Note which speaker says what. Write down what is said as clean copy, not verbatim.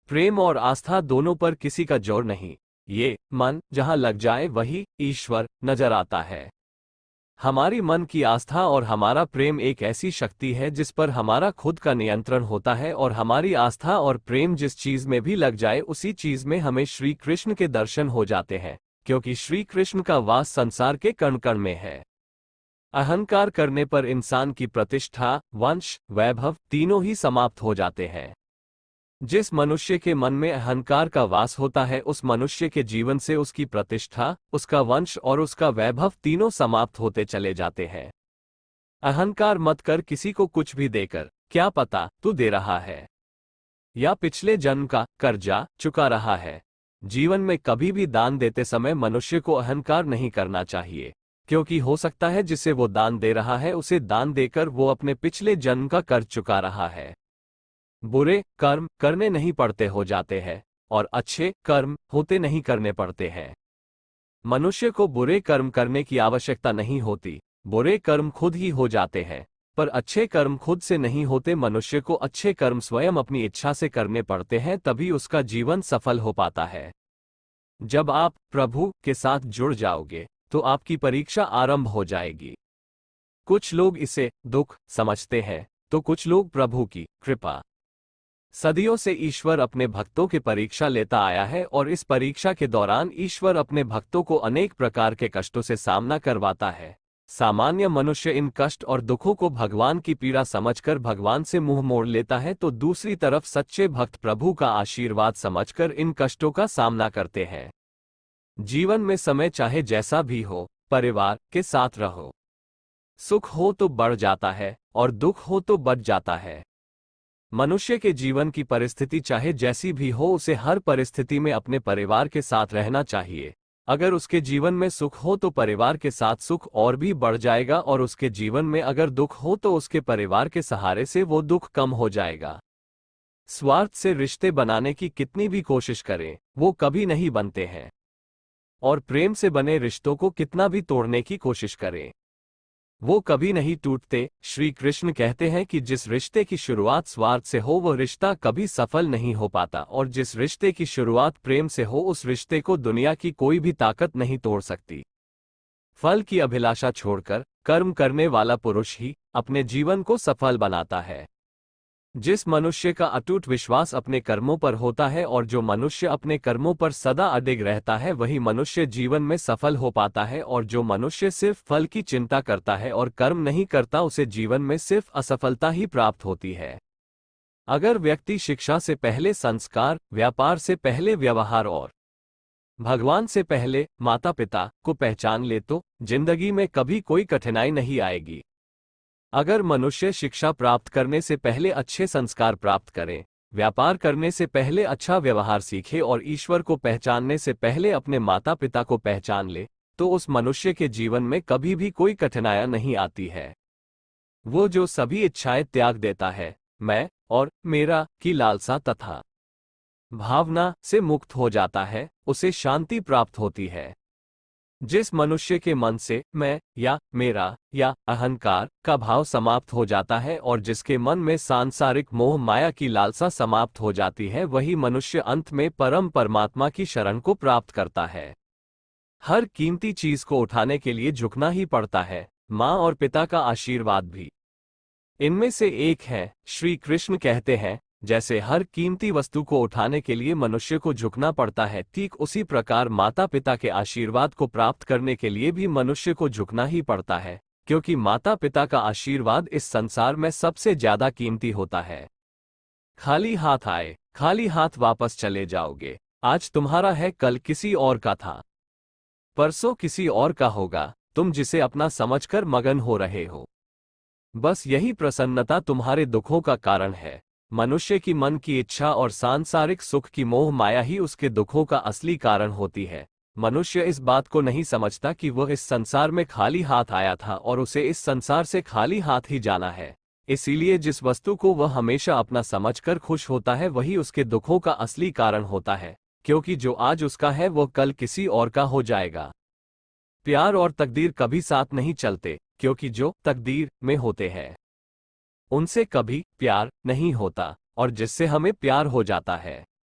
Speaker 1: प्रेम और आस्था दोनों पर किसी का जोर नहीं। ये मन जहां लग जाए वही ईश्वर नजर आता है। हमारी मन की आस्था और हमारा प्रेम एक ऐसी शक्ति है जिस पर हमारा खुद का नियंत्रण होता है, और हमारी आस्था और प्रेम जिस चीज में भी लग जाए उसी चीज में हमें श्री कृष्ण के दर्शन हो जाते हैं, क्योंकि श्री कृष्ण का वास संसार के कण कण में है। अहंकार करने पर इंसान की प्रतिष्ठा, वंश, वैभव तीनों ही समाप्त हो जाते हैं। जिस मनुष्य के मन में अहंकार का वास होता है उस मनुष्य के जीवन से उसकी प्रतिष्ठा, उसका वंश और उसका वैभव तीनों समाप्त होते चले जाते हैं। अहंकार मत कर किसी को कुछ भी देकर, क्या पता तू दे रहा है या पिछले जन्म का कर्जा चुका रहा है। जीवन में कभी भी दान देते समय मनुष्य को अहंकार नहीं करना चाहिए, क्योंकि हो सकता है जिसे वो दान दे रहा है उसे दान देकर वो अपने पिछले जन्म का कर्ज चुका रहा है। बुरे कर्म करने नहीं पड़ते हो जाते हैं, और अच्छे कर्म होते नहीं करने पड़ते हैं। मनुष्य को बुरे कर्म करने की आवश्यकता नहीं होती, बुरे कर्म खुद ही हो जाते हैं। पर अच्छे कर्म खुद से नहीं होते, मनुष्य को अच्छे कर्म स्वयं अपनी इच्छा से करने पड़ते हैं, तभी उसका जीवन सफल हो पाता है। जब आप प्रभु के साथ जुड़ जाओगे तो आपकी परीक्षा आरंभ हो जाएगी। कुछ लोग इसे दुख समझते हैं तो कुछ लोग प्रभु की कृपा। सदियों से ईश्वर अपने भक्तों की परीक्षा लेता आया है, और इस परीक्षा के दौरान ईश्वर अपने भक्तों को अनेक प्रकार के कष्टों से सामना करवाता है। सामान्य मनुष्य इन कष्ट और दुखों को भगवान की पीड़ा समझकर भगवान से मुंह मोड़ लेता है, तो दूसरी तरफ सच्चे भक्त प्रभु का आशीर्वाद समझकर इन कष्टों का सामना करते हैं। जीवन में समय चाहे जैसा भी हो, परिवार के साथ रहो। सुख हो तो बढ़ जाता है और दुख हो तो बढ़ जाता है। मनुष्य के जीवन की परिस्थिति चाहे जैसी भी हो, उसे हर परिस्थिति में अपने परिवार के साथ रहना चाहिए। अगर उसके जीवन में सुख हो तो परिवार के साथ सुख और भी बढ़ जाएगा, और उसके जीवन में अगर दुख हो तो उसके परिवार के सहारे से वो दुख कम हो जाएगा। स्वार्थ से रिश्ते बनाने की कितनी भी कोशिश करें, वो कभी नहीं बनते हैं, और प्रेम से बने रिश्तों को कितना भी तोड़ने की कोशिश करें, वो कभी नहीं टूटते। श्री कृष्ण कहते हैं कि जिस रिश्ते की शुरुआत स्वार्थ से हो वो रिश्ता कभी सफल नहीं हो पाता, और जिस रिश्ते की शुरुआत प्रेम से हो उस रिश्ते को दुनिया की कोई भी ताकत नहीं तोड़ सकती। फल की अभिलाषा छोड़कर कर्म करने वाला पुरुष ही अपने जीवन को सफल बनाता है। जिस मनुष्य का अटूट विश्वास अपने कर्मों पर होता है और जो मनुष्य अपने कर्मों पर सदा अडिग रहता है, वही मनुष्य जीवन में सफल हो पाता है, और जो मनुष्य सिर्फ फल की चिंता करता है और कर्म नहीं करता उसे जीवन में सिर्फ असफलता ही प्राप्त होती है। अगर व्यक्ति शिक्षा से पहले संस्कार, व्यापार से पहले व्यवहार और भगवान से पहले माता पिता को पहचान ले तो जिंदगी में कभी कोई कठिनाई नहीं आएगी। अगर मनुष्य शिक्षा प्राप्त करने से पहले अच्छे संस्कार प्राप्त करें, व्यापार करने से पहले अच्छा व्यवहार सीखे और ईश्वर को पहचानने से पहले अपने माता पिता को पहचान ले, तो उस मनुष्य के जीवन में कभी भी कोई कठिनाई नहीं आती है। वो जो सभी इच्छाएं त्याग देता है, मैं और मेरा की लालसा तथा भावना से मुक्त हो जाता है, उसे शांति प्राप्त होती है। जिस मनुष्य के मन से मैं या मेरा या अहंकार का भाव समाप्त हो जाता है और जिसके मन में सांसारिक मोह माया की लालसा समाप्त हो जाती है, वही मनुष्य अंत में परम परमात्मा की शरण को प्राप्त करता है। हर कीमती चीज को उठाने के लिए झुकना ही पड़ता है, माँ और पिता का आशीर्वाद भी इनमें से एक है। श्री कृष्ण कहते हैं, जैसे हर कीमती वस्तु को उठाने के लिए मनुष्य को झुकना पड़ता है, ठीक उसी प्रकार माता पिता के आशीर्वाद को प्राप्त करने के लिए भी मनुष्य को झुकना ही पड़ता है, क्योंकि माता पिता का आशीर्वाद इस संसार में सबसे ज्यादा कीमती होता है। खाली हाथ आए खाली हाथ वापस चले जाओगे। आज तुम्हारा है, कल किसी और का था, परसों किसी और का होगा, तुम जिसे अपना समझकर मगन हो रहे हो। बस यही प्रसन्नता तुम्हारे दुखों का कारण है। मनुष्य की मन की इच्छा और सांसारिक सुख की मोह माया ही उसके दुखों का असली कारण होती है। मनुष्य इस बात को नहीं समझता कि वह इस संसार में खाली हाथ आया था और उसे इस संसार से खाली हाथ ही जाना है। इसीलिए जिस वस्तु को वह हमेशा अपना समझकर खुश होता है वही उसके दुखों का असली कारण होता है, क्योंकि जो आज उसका है वह कल किसी और का हो जाएगा। प्यार और तकदीर कभी साथ नहीं चलते, क्योंकि जो तकदीर में होते हैं उनसे कभी प्यार नहीं होता, और जिससे हमें प्यार हो जाता है